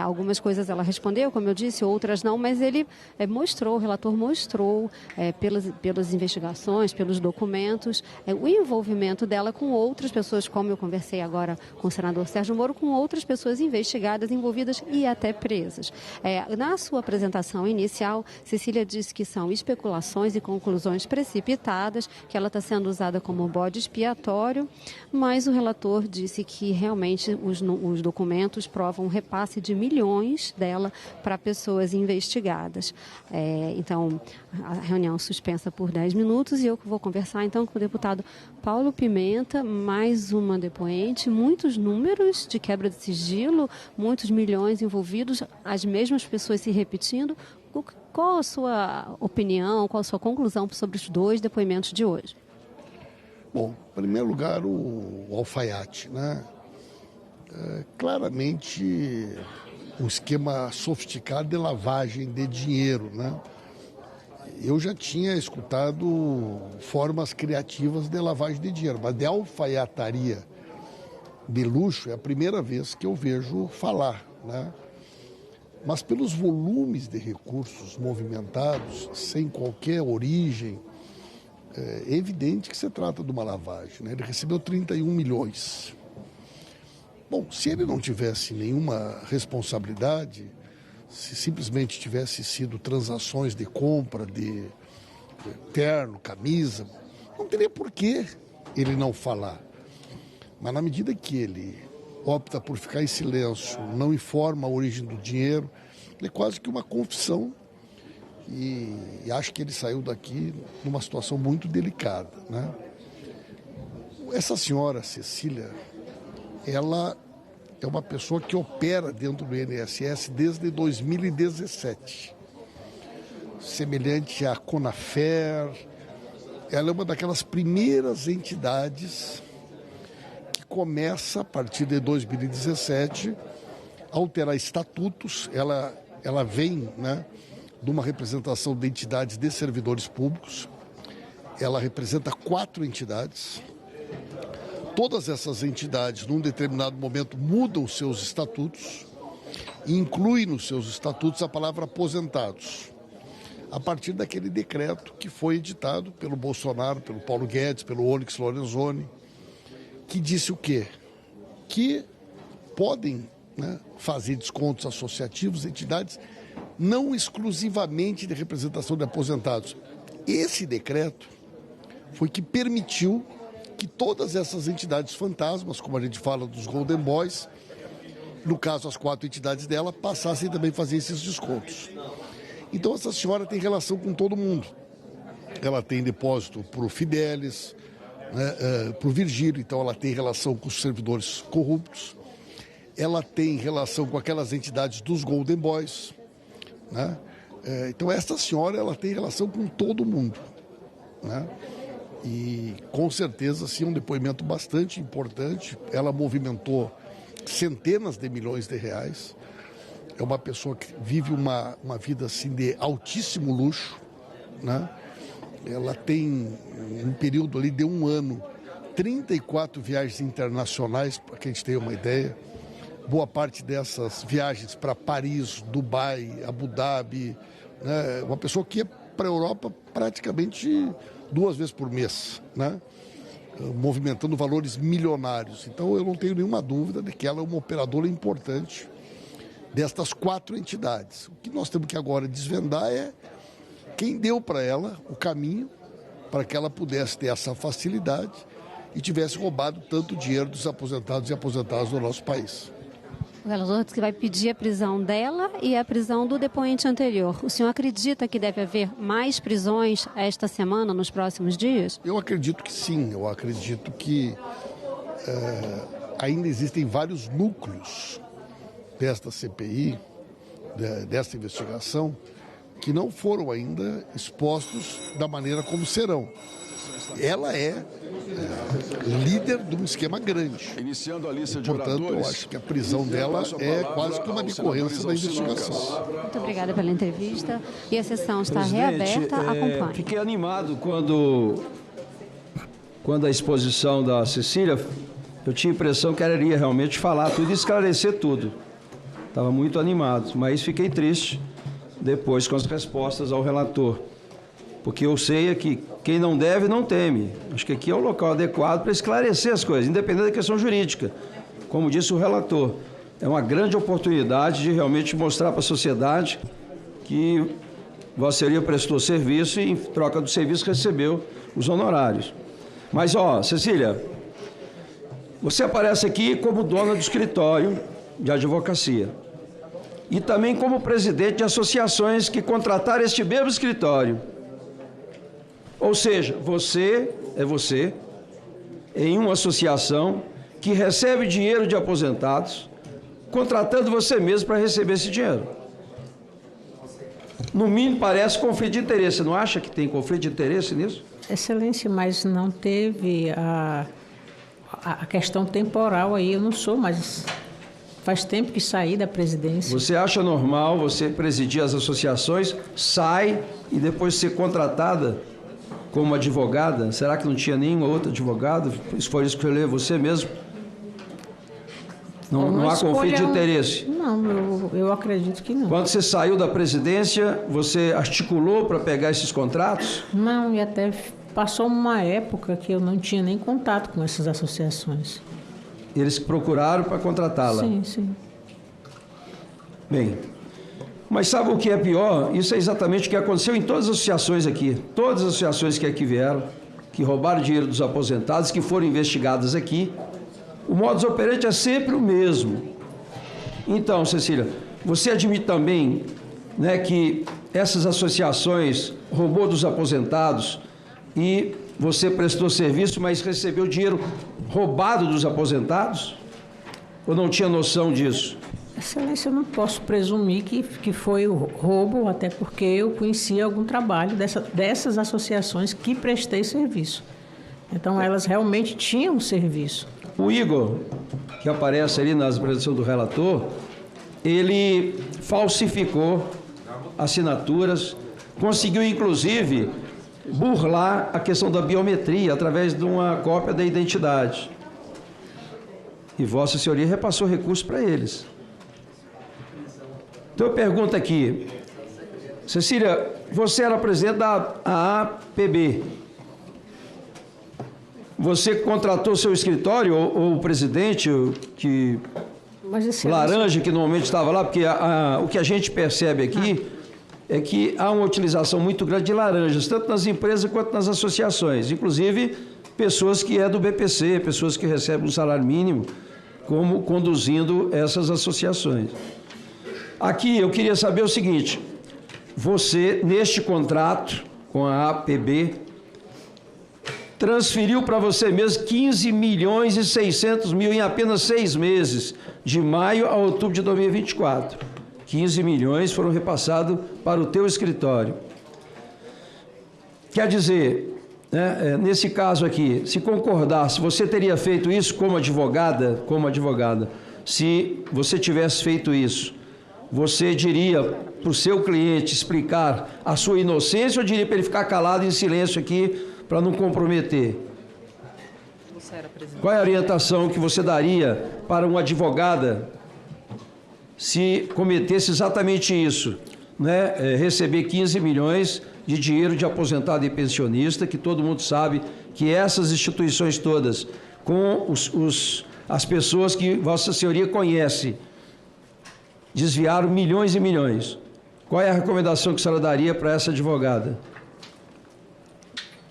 Algumas coisas ela respondeu, como eu disse, outras não, mas ele o relator mostrou, pelas investigações, pelos documentos, o envolvimento dela com outras pessoas, como eu conversei agora com o senador Sérgio Moro, com outras pessoas investigadas, envolvidas e até presas. Na sua apresentação inicial, Cecília disse que são especulações e conclusões precipitadas, que ela está sendo usada como bode expiatório, mas o relator disse que realmente os documentos provam um repasse de milhões dela para pessoas investigadas. Então, a reunião suspensa por 10 minutos e eu vou conversar então com o deputado Paulo Pimenta, mais uma depoente, muitos números de quebra de sigilo, muitos milhões envolvidos, as mesmas pessoas se repetindo. Qual a sua opinião, qual a sua conclusão sobre os dois depoimentos de hoje? Bom, em primeiro lugar, o alfaiate, né? Claramente um esquema sofisticado de lavagem de dinheiro, né? Eu já tinha escutado formas criativas de lavagem de dinheiro, mas de alfaiataria de luxo é a primeira vez que eu vejo falar, né? Mas pelos volumes de recursos movimentados, sem qualquer origem, é evidente que se trata de uma lavagem, né? Ele recebeu 31 milhões. Bom, se ele não tivesse nenhuma responsabilidade, se simplesmente tivesse sido transações de compra de terno, camisa, não teria por que ele não falar. Mas na medida que ele opta por ficar em silêncio, não informa a origem do dinheiro, é quase que uma confissão e acho que ele saiu daqui numa situação muito delicada, né? Essa senhora, Cecília, ela é uma pessoa que opera dentro do INSS desde 2017. Semelhante à Conafer, ela é uma daquelas primeiras entidades que começa, a partir de 2017, a alterar estatutos. Ela vem, né, de uma representação de entidades de servidores públicos. Ela representa 4 entidades. Todas essas entidades, num determinado momento, mudam seus estatutos e incluem nos seus estatutos a palavra aposentados, a partir daquele decreto que foi editado pelo Bolsonaro, pelo Paulo Guedes, pelo Onyx Lorenzoni, que disse o quê? Que podem, né, fazer descontos associativos, entidades não exclusivamente de representação de aposentados. Esse decreto foi que permitiu que todas essas entidades fantasmas, como a gente fala dos Golden Boys, no caso as 4 entidades dela, passassem também a fazer esses descontos. Então essa senhora tem relação com todo mundo. Ela tem depósito para o Fidelis, né, para o Virgílio, então ela tem relação com os servidores corruptos. Ela tem relação com aquelas entidades dos Golden Boys, né? Então essa senhora, ela tem relação com todo mundo, né? E com certeza, sim, um depoimento bastante importante. Ela movimentou centenas de milhões de reais. É uma pessoa que vive uma vida assim de altíssimo luxo, né? Ela tem um período ali de 1 ano, 34 viagens internacionais, para que a gente tenha uma ideia. Boa parte dessas viagens para Paris, Dubai, Abu Dhabi, né? Uma pessoa que ia para a Europa praticamente 2 vezes por mês, né? Movimentando valores milionários. Então eu não tenho nenhuma dúvida de que ela é uma operadora importante destas 4 entidades. O que nós temos que agora desvendar é quem deu para ela o caminho para que ela pudesse ter essa facilidade e tivesse roubado tanto dinheiro dos aposentados e aposentadas do nosso país. O relator disse que vai pedir a prisão dela e a prisão do depoente anterior. O senhor acredita que deve haver mais prisões esta semana, nos próximos dias? Eu acredito que sim. Eu acredito que ainda existem vários núcleos desta CPI, desta investigação, que não foram ainda expostos da maneira como serão. Ela é líder de um esquema grande. Iniciando a lista de Portanto, oradores, eu acho que a prisão dela é quase que uma decorrência da investigação. Muito obrigada pela entrevista. E a sessão está reaberta. Acompanhe. Fiquei animado quando a exposição da Cecília, eu tinha a impressão que ela iria realmente falar tudo e esclarecer tudo. Estava muito animado, mas fiquei triste depois com as respostas ao relator. Porque eu sei que quem não deve, não teme. Acho que aqui é o local adequado para esclarecer as coisas, independente da questão jurídica. Como disse o relator, é uma grande oportunidade de realmente mostrar para a sociedade que Vossa Senhoria prestou serviço e, em troca do serviço, recebeu os honorários. Mas, Cecília, você aparece aqui como dona do escritório de advocacia e também como presidente de associações que contrataram este mesmo escritório. Ou seja, você em uma associação que recebe dinheiro de aposentados, contratando você mesmo para receber esse dinheiro. No mínimo, parece conflito de interesse. Você não acha que tem conflito de interesse nisso? Excelência, mas não teve a questão temporal aí. Eu não sou, mas faz tempo que saí da presidência. Você acha normal você presidir as associações, sai e depois ser contratada como advogada? Será que não tinha nenhum outro advogado? Foi escolher você mesmo? Não há conflito de interesse? Não, eu acredito que não. Quando você saiu da presidência, você articulou para pegar esses contratos? Não, e até passou uma época que eu não tinha nem contato com essas associações. Eles procuraram para contratá-la? Sim. Bem, mas sabe o que é pior? Isso é exatamente o que aconteceu em todas as associações aqui. Todas as associações que aqui vieram, que roubaram dinheiro dos aposentados, que foram investigadas aqui, o modus operandi é sempre o mesmo. Então, Cecília, você admite também, né, que essas associações roubou dos aposentados e você prestou serviço, mas recebeu dinheiro roubado dos aposentados? Ou não tinha noção disso? Excelência, eu não posso presumir que foi o roubo, até porque eu conhecia algum trabalho dessas associações que prestei serviço. Então, elas realmente tinham serviço. O Igor, que aparece ali na apresentação do relator, ele falsificou assinaturas, conseguiu, inclusive, burlar a questão da biometria através de uma cópia da identidade. E Vossa Senhoria repassou recursos para eles. Então eu pergunto aqui, Cecília, você era presidente da AAPB. Você contratou seu escritório ou o presidente, que Laranja, que normalmente estava lá, porque o que a gente percebe aqui é que há uma utilização muito grande de laranjas, tanto nas empresas quanto nas associações, inclusive pessoas que é do BPC, pessoas que recebem um salário mínimo, como conduzindo essas associações. Aqui eu queria saber o seguinte, você, neste contrato com a APB, transferiu para você mesmo 15 milhões e 600 mil em apenas 6 meses, de maio a outubro de 2024. 15 milhões foram repassados para o teu escritório. Quer dizer, né, nesse caso aqui, se concordasse, você teria feito isso como advogada? Se você tivesse feito isso, você diria para o seu cliente explicar a sua inocência ou diria para ele ficar calado em silêncio aqui para não comprometer? Qual é a orientação que você daria para uma advogada se cometesse exatamente isso, né? Receber 15 milhões de dinheiro de aposentado e pensionista, que todo mundo sabe que essas instituições todas, com as pessoas que Vossa Senhoria conhece, desviaram milhões e milhões. Qual é a recomendação que a senhora daria para essa advogada?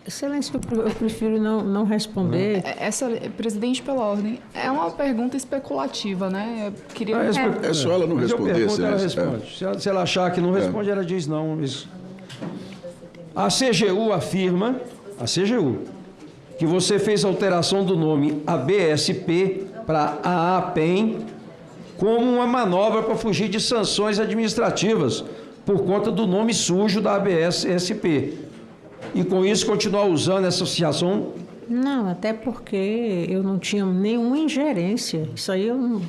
Excelência, eu prefiro não responder. Presidente, pela ordem, é uma pergunta especulativa, né? Eu queria... É só ela não responder, ela responde. Se ela achar que não responde, ela diz não. Isso. A CGU afirma, que você fez alteração do nome ABSP para AAPEM como uma manobra para fugir de sanções administrativas por conta do nome sujo da ABSP. E com isso continuar usando essa associação? Não, até porque eu não tinha nenhuma ingerência. Isso aí eu não...